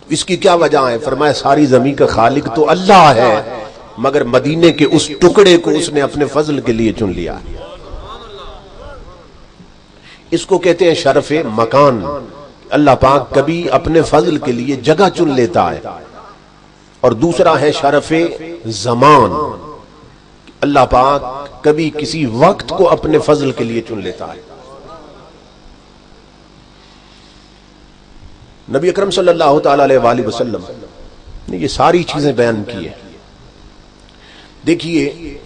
اس کی کیا وجہ ہے؟ فرمایا ساری زمین کا خالق تو اللہ ہے، مگر مدینے کے اس ٹکڑے کو اس نے اپنے فضل کے لیے چن لیا۔ اس کو کہتے ہیں شرف مکان۔ اللہ پاک کبھی اپنے فضل کے لیے جگہ چن لیتا ہے، اور دوسرا ہے شرف زمان۔ اللہ پاک کبھی کسی وقت کو اپنے فضل کے لیے چن لیتا ہے۔ نبی اکرم صلی اللہ تعالی علیہ وآلہ وسلم نے یہ ساری چیزیں بیان کی ہیں۔ دیکھیے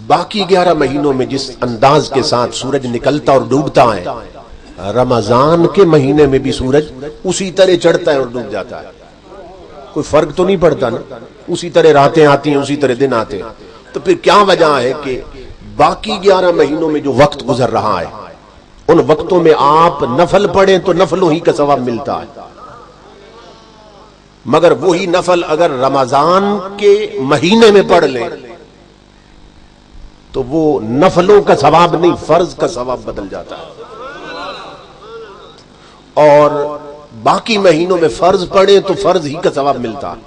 باقی 11 مہینوں میں جس انداز کے ساتھ سورج نکلتا اور ڈوبتا ہے، رمضان کے مہینے میں بھی سورج اسی طرح چڑھتا ہے اور ڈوب جاتا ہے۔ کوئی فرق تو نہیں پڑتا نا، اسی طرح راتیں آتی ہیں، اسی طرح دن آتے ہیں۔ تو پھر کیا وجہ ہے کہ باقی 11 مہینوں میں جو وقت گزر رہا ہے، ان وقتوں میں آپ نفل پڑھیں تو نفلوں ہی کا ثواب ملتا ہے، مگر وہی نفل اگر رمضان کے مہینے میں پڑھ لیں تو وہ نفلوں کا ثواب نہیں، فرض کا ثواب بدل جاتا ہے۔ اور باقی مہینوں میں فرض پڑھیں تو فرض ہی کا ثواب ملتا ہے،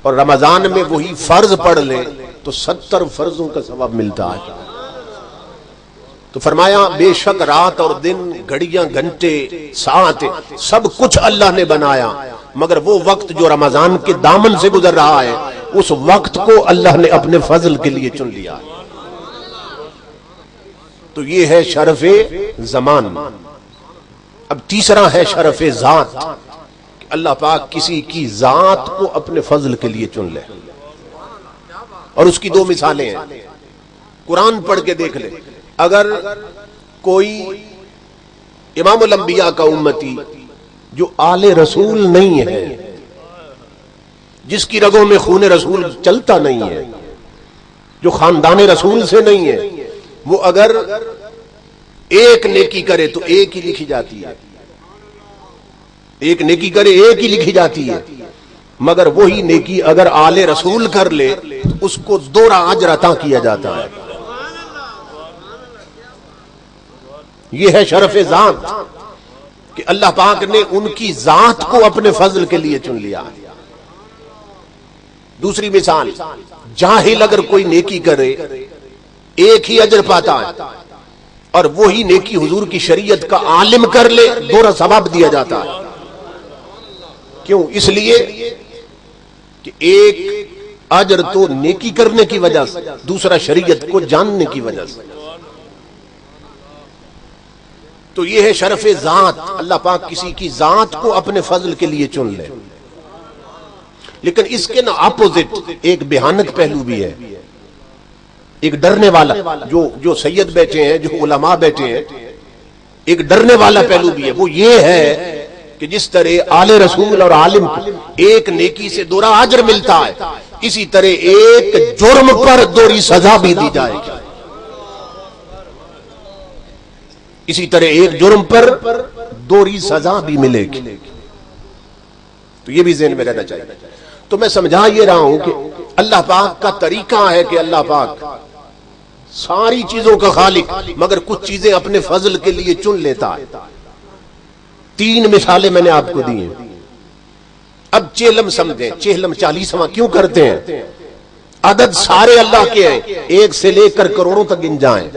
اور رمضان میں وہی فرض پڑھ لیں تو 70 فرضوں کا ثواب ملتا ہے۔ تو فرمایا بے شک رات اور دن، گھڑیاں، گھنٹے، ساعتیں، سب کچھ اللہ نے بنایا، مگر وہ وقت جو رمضان کے دامن سے گزر رہا ہے، اس وقت کو اللہ نے اپنے فضل کے لیے چن لیا۔ تو یہ ہے شرف زمان۔ اب تیسرا ہے شرف ذات، کہ اللہ پاک کسی کی ذات کو اپنے فضل کے لیے چن لے، اور اس کی 2 مثالیں ہیں۔ قرآن پڑھ کے دیکھ لے، اگر کوئی امام الانبیاء کا امتی جو آل رسول نہیں ہے، جس کی رگوں میں خون رسول چلتا نہیں ہے، جو خاندان رسول سے نہیں ہے، وہ اگر ایک نیکی کرے تو ایک ہی لکھی جاتی ہے، ایک نیکی کرے ایک ہی لکھی جاتی ہے، مگر وہی نیکی اگر آل رسول کر لے تو اس کو 2 اجر عطا کیا جاتا ہے۔ یہ ہے شرف ذات، کہ اللہ پاک نے ان کی ذات کو اپنے فضل کے لیے چن لیا۔ دوسری مثال، جاہل اگر کوئی نیکی کرے ایک ہی اجر پاتا ہے، اور وہی نیکی حضور کی شریعت کا عالم کر لے 2 ثواب دیا جاتا ہے۔ کیوں؟ اس لیے کہ ایک اجر تو نیکی کرنے کی وجہ سے، دوسرا شریعت کو جاننے کی وجہ سے۔ تو یہ ہے شرف ذات، اللہ پاک کسی کی ذات کو اپنے فضل کے لیے چن لے۔ لیکن اس کے نا اپوزٹ ایک بھیانک پہلو بھی ہے، ایک ڈرنے والا، جو سید بیٹھے ہیں، جو علماء بیٹھے ہیں، ایک ڈرنے والا پہلو بھی ہے۔ وہ یہ ہے کہ جس طرح آل رسول اور عالم ایک نیکی سے 2 اجر ملتا ہے، اسی طرح ایک جرم پر 2 سزا بھی دی جائے گی۔ اسی طرح ایک جرم پر 2 سزا بھی ملے گی۔ تو یہ بھی ذہن میں رہنا چاہیے۔ تو میں سمجھا یہ رہا ہوں کہ اللہ پاک کا طریقہ ہے کہ اللہ پاک ساری چیزوں کا خالق، مگر کچھ چیزیں اپنے فضل کے لیے چن لیتا ہے۔ 3 مثالیں میں نے آپ کو دی ہیں۔ اب چہلم سمجھیں، چہلم 40واں کیوں کرتے ہیں؟ عدد سارے اللہ کے ہیں، 1 سے لے کر کروڑوں تک گن جائیں،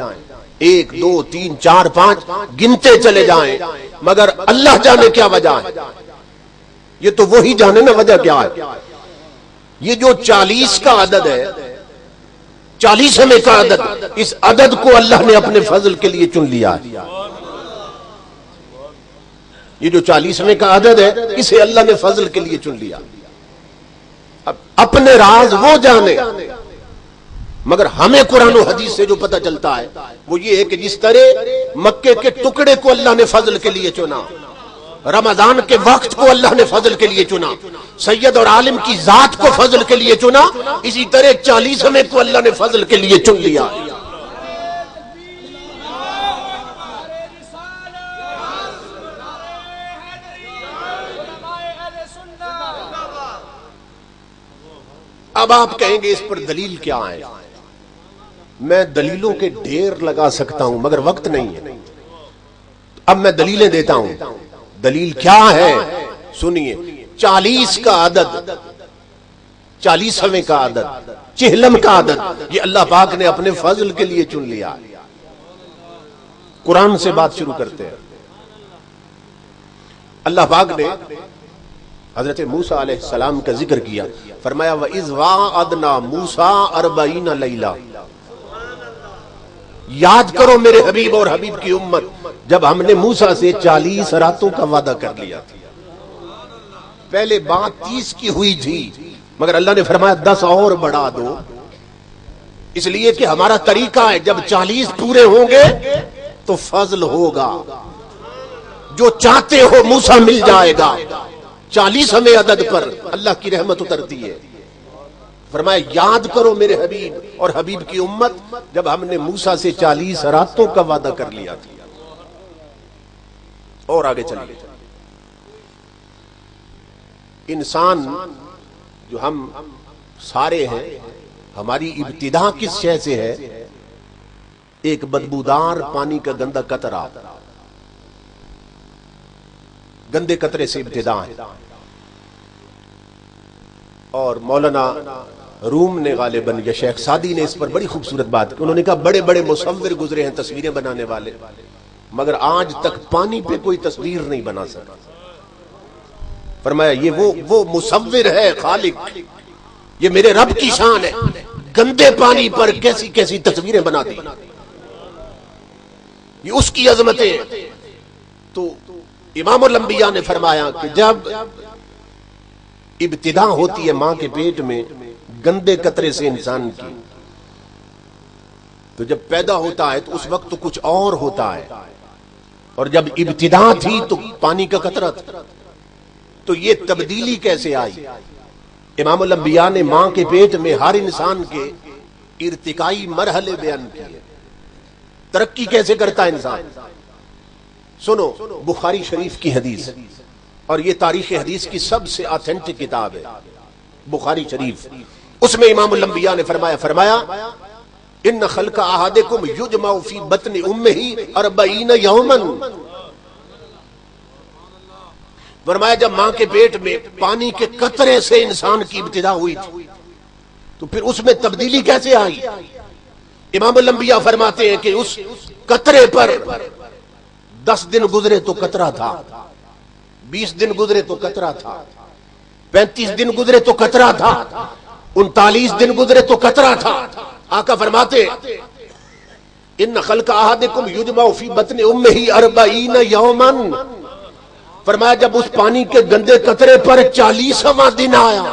1 2 3 4 5 گنتے چلے جائیں، مگر اللہ جانے کیا وجہ ہے، یہ تو وہی جانے نا وجہ کیا ہے۔ یہ جو 40 کا عدد ہے، 40ویں کا عدد، اس عدد کو اللہ نے اپنے فضل کے لیے چن لیا ہے۔ یہ جو 40ویں کا عدد ہے، اسے اللہ نے فضل کے لیے چن لیا۔ اب اپنے راز وہ جانے، مگر ہمیں قرآن و حدیث سے جو پتہ چلتا ہے وہ یہ ہے کہ جس طرح مکے کے ٹکڑے کو اللہ نے فضل کے لیے چنا، رمضان کے وقت کو اللہ نے فضل کے لیے چنا، سید اور عالم کی ذات کو فضل کے لیے چنا، اسی طرح 40ویں کو اللہ نے فضل کے لیے چن لیا۔ اب آپ کہیں گے اس پر دلیل کیا ہے؟ میں دلیلوں کے ڈھیر لگا سکتا ہوں مگر وقت نہیں ہے۔ اب میں دلیلیں دیتا ہوں۔ دلیل کیا ہے؟ سنیے، 40 کا عدد، 40ویں کا عدد، چہلم کا عدد، یہ اللہ پاک نے اپنے فضل کے لیے چن لیا۔ قرآن سے بات شروع کرتے ہیں۔ اللہ پاک نے حضرت موسیٰ علیہ السلام کا ذکر کیا، فرمایا وَإِذْ وَاعَدْنَا مُوسَىٰ 40 لَيْلَةً، یاد کرو میرے حبیب اور حبیب کی امت جب ہم نے موسیٰ سے 40 راتوں کا وعدہ کر لیا تھا۔ پہلے بات 30 کی ہوئی تھی، مگر اللہ نے فرمایا 10 اور بڑھا دو، اس لیے کہ ہمارا طریقہ ہے جب 40 پورے ہوں گے تو فضل ہوگا، جو چاہتے ہو موسیٰ مل جائے گا۔ 40ویں عدد پر اللہ کی رحمت اترتی ہے۔ فرمایا یاد کرو میرے حبیب اور حبیب کی امت جب ہم نے موسیٰ سے 40 راتوں کا وعدہ کر لیا تھا۔ اور آگے چلیے، انسان جو ہم سارے ہیں، ہماری ابتدا کس شے سے ہے؟ ایک بدبودار پانی کا گندا قطرہ، گندے قطرے سے ابتدا ہے۔ اور مولانا روم نے غالباً یا شیخ سعدی نے اس پر بڑی خوبصورت بات کی، انہوں نے کہا بڑے بڑے مصور گزرے ہیں، تصویریں بنانے والے، مگر آج تک پانی پہ کوئی تصویر نہیں بنا سکا۔ فرمایا یہ وہ مصور ہے خالق، یہ میرے رب کی شان ہے، گندے پانی پر کیسی کیسی تصویریں بنا دی، یہ اس کی عظمتیں۔ تو امام الانبیاء نے فرمایا کہ جب ابتدا ہوتی ہے ماں کے پیٹ میں گندے قطرے سے انسان کی، تو جب پیدا ہوتا ہے تو اس وقت تو کچھ اور ہوتا ہے، اور جب ابتدا تھی تو پانی کا قطرہ تھا، تو یہ تبدیلی کیسے آئی؟ امام الانبیاء نے ماں کے پیٹ میں ہر انسان کے ارتقائی مرحلے بیان کیے، ترقی کیسے کرتا ہے انسان۔ سنو، بخاری شریف کی حدیث، اور یہ تاریخ حدیث کی سب سے آتھینٹک کتاب ہے بخاری شریف، اس میں امام الانبیاء نے فرمایا ان خلق احدکم یجمع فی بطن امہ 40 یوما، فرمایا جب ماں کے پیٹ میں پانی کے قطرے سے انسان کی ابتدا ہوئی تھی تو پھر اس میں تبدیلی کیسے آئی؟ امام الانبیاء فرماتے ہیں کہ اس قطرے پر 10 دن گزرے تو قطرہ تھا، 20 دن گزرے تو قطرہ تھا، 35 دن گزرے تو قطرہ تھا، 39 دن گزرے تو قطرہ تھا۔ آقا فرماتے ان خلق احدکم یجمع فی بطن امہ 40 یوما، فرمایا جب اس پانی کے گندے قطرے پر 40واں دن آیا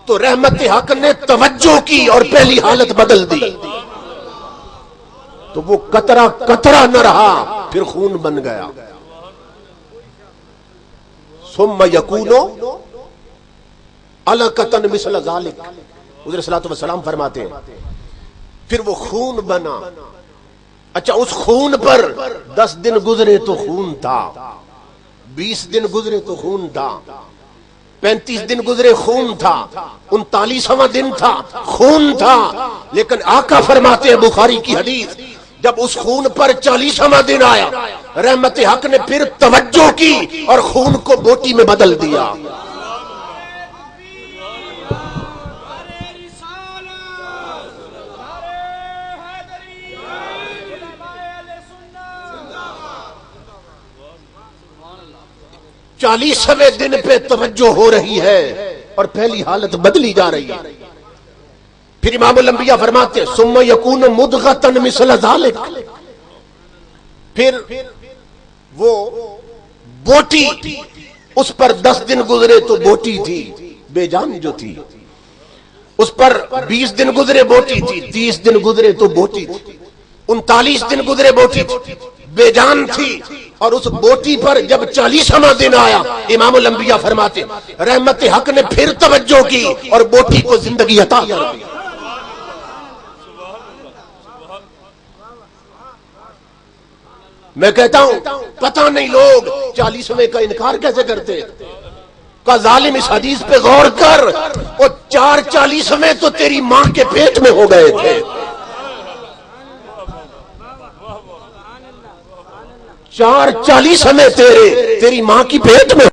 تو رحمت حق نے توجہ کی اور پہلی حالت بدل دی، تو وہ قطرہ قطرہ نہ رہا، پھر خون بن گیا۔ ثم یکون علقۃ مثل ذلک، حضور صلی اللہ علیہ وسلم فرماتے ہیں پھر وہ خون بنا۔ اچھا، اس خون پر 10 دن گزرے تو خون تھا، 20 دن گزرے تو خون تھا، 35 دن گزرے خون تھا، 39واں دن تھا خون تھا، لیکن آقا فرماتے ہیں بخاری کی حدیث جب اس خون پر 40واں دن آیا رحمت حق نے پھر توجہ کی اور خون کو بوٹی میں بدل دیا۔ چالیسویں دن پہ توجہ ہو رہی ہے اور پہلی حالت بدلی جا رہی ہے۔ پھر امام الانبیاء فرماتے ہیں ثم یکون مدغۃ مثل ذلک، پھر وہ بوٹی، اس پر 10 دن گزرے تو بوٹی تھی بے جان جو تھی، اس پر 20 دن گزرے بوٹی تھی، 30 دن گزرے تو بوٹی تھی، 39 دن گزرے بوٹی تھی بے جان تھی، اور اس بوٹی پر جب 40واں دن آیا امام الانبیاء فرماتے رحمت حق نے پھر توجہ کی اور بوٹی کو زندگی عطا کر دی۔ میں کہتا ہوں پتہ نہیں لوگ 40ویں کا انکار کیسے کرتے کا ظالم، اس حدیث پہ غور کر، وہ 4 40ویں تو تیری ماں کے پیٹ میں ہو گئے تھے، 4 40ویں تیری ماں کی پیٹ میں